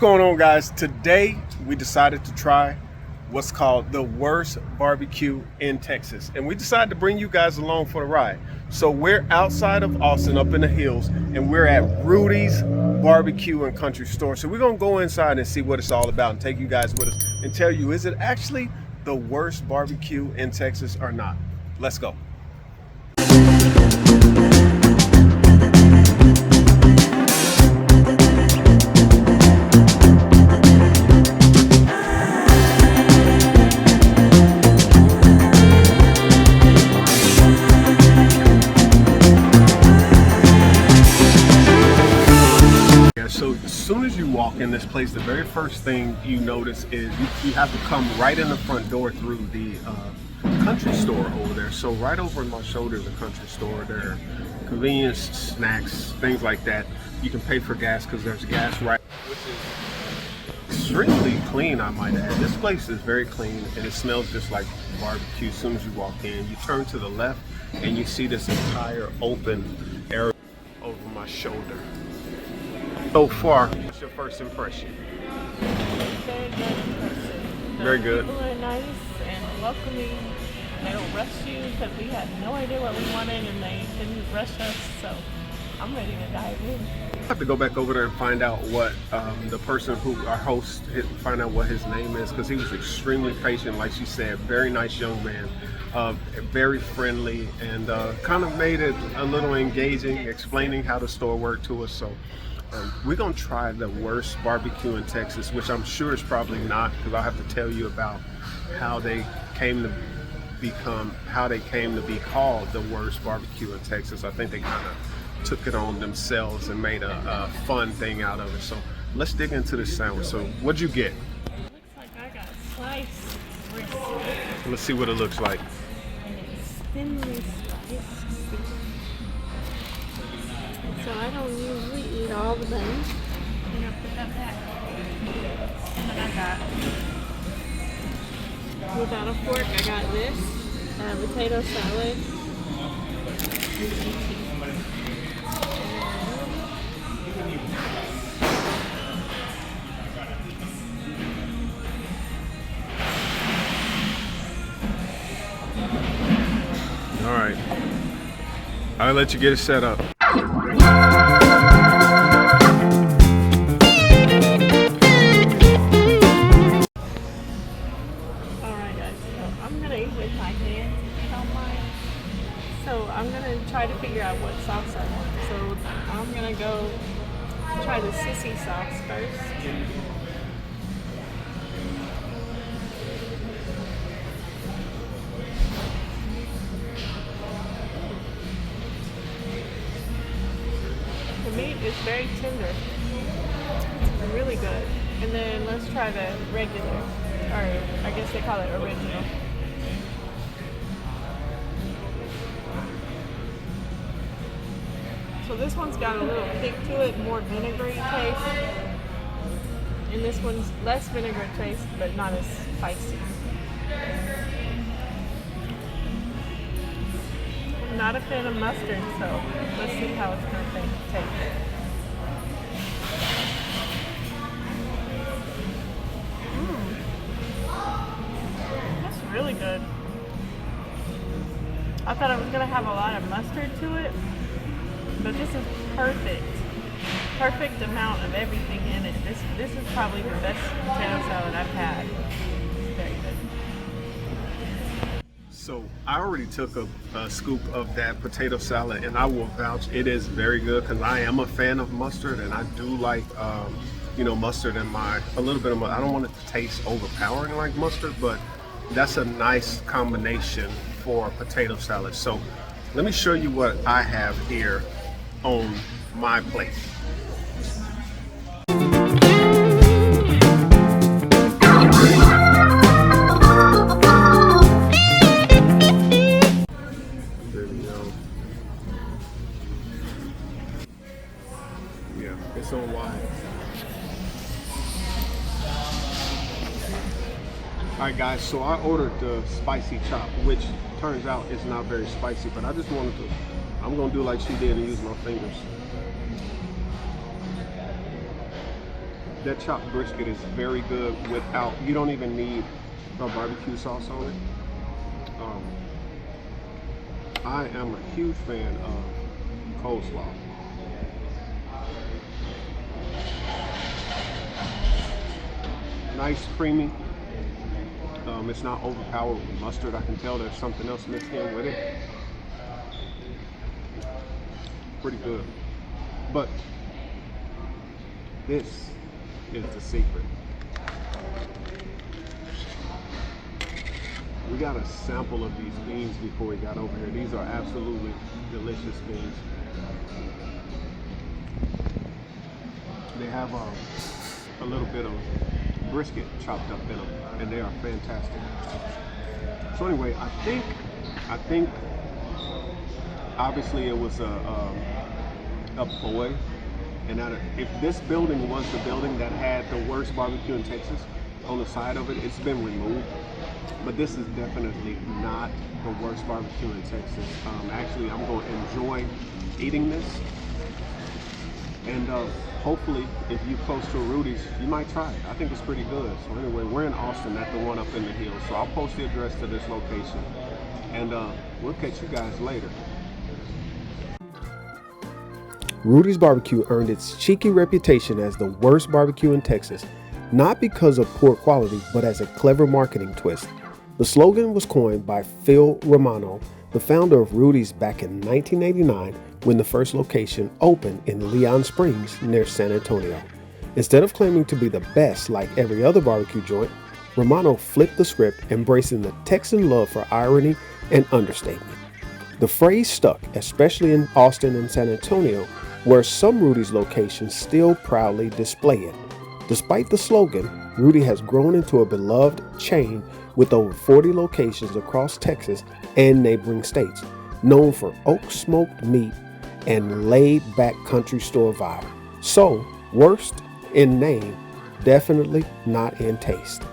going on, guys? Today we decided to try what's called the worst barbecue in Texas, and we decided to bring you guys along for the ride. So we're outside of Austin up in the hills, and we're at Rudy's Barbecue and Country Store. So we're gonna go inside and see what it's all about and take you guys with us and tell you, is it actually the worst barbecue in Texas or not? Let's go. So as soon as you walk in this place, the very first thing you notice is you have to come right in the front door through the country store over there. So right over my shoulder is a country store. There are convenience, snacks, things like that. You can pay for gas because there's gas right, which is extremely clean, I might add. This place is very clean and it smells just like barbecue. As soon as you walk in, you turn to the left and you see this entire open area over my shoulder. So far, what's your first impression? Very good impression. Very good. People are nice and welcoming. They don't rush you because we had no idea what we wanted and they didn't rush us. So I'm ready to dive in. I have to go back over there and find out what the person who, our host, find out what his name is, because he was extremely patient, like she said, very nice young man, very friendly, and kind of made it a little engaging, explaining how the store worked to us. So we're gonna try the worst barbecue in Texas, which I'm sure is probably not, because I'll have to tell you about how they came to be called the worst barbecue in Texas. I think they kind of took it on themselves and made a fun thing out of it. So let's dig into this sandwich. So what'd you get? Looks like I got sliced brisket. Let's see what it looks like. And it's thinly sliced. So I don't usually eat all the bones. I'm gonna put that back. And I got, without a fork, I got this potato salad. All right, I'll let you get it set up. I'm gonna try to figure out what sauce I want. So I'm gonna go try the sissy sauce first. The meat is very tender. It's really good. And then let's try the regular, or I guess they call it original. So this one's got a little kick to it, more vinegary taste. And this one's less vinegar taste, but not as spicy. I'm not a fan of mustard, so let's see how it's going to taste. That's really good. I thought I was going to have a lot of mustard to it. But this is perfect amount of everything in it. This is probably the best potato salad I've had. It's very good. So I already took a scoop of that potato salad, and I will vouch it is very good, because I am a fan of mustard, and I do like mustard in a little bit of I don't want it to taste overpowering like mustard, but that's a nice combination for potato salad. So let me show you what I have here on my plate. There we go. Yeah, it's on wide. Alright guys, so I ordered the spicy chop, which turns out is not very spicy, but I just wanted to, I'm gonna do like she did and use my fingers. That chopped brisket is very good without, you don't even need a barbecue sauce on it. I am a huge fan of coleslaw. Nice, creamy. It's not overpowered with mustard. I can tell there's something else mixed in with it. Pretty good. But this is the secret. We got a sample of these beans before we got over here. These are absolutely delicious beans. They have a little bit of brisket chopped up in them, and they are fantastic. So anyway, I think obviously it was a ploy, and if this building was the building that had the worst barbecue in Texas, on the side of it, it's been removed. But this is definitely not the worst barbecue in Texas. Actually, I'm going to enjoy eating this. And hopefully, if you're close to a Rudy's, you might try it. I think it's pretty good. So anyway, we're in Austin at the one up in the hills. So I'll post the address to this location. And we'll catch you guys later. Rudy's BBQ earned its cheeky reputation as the worst barbecue in Texas, not because of poor quality, but as a clever marketing twist. The slogan was coined by Phil Romano, the founder of Rudy's, back in 1989 when the first location opened in Leon Springs near San Antonio. Instead of claiming to be the best like every other barbecue joint, Romano flipped the script, embracing the Texan love for irony and understatement. The phrase stuck, especially in Austin and San Antonio, where some Rudy's locations still proudly display it. Despite the slogan, Rudy has grown into a beloved chain with over 40 locations across Texas and neighboring states, known for oak smoked meat and laid back country store vibe. So, worst in name, definitely not in taste.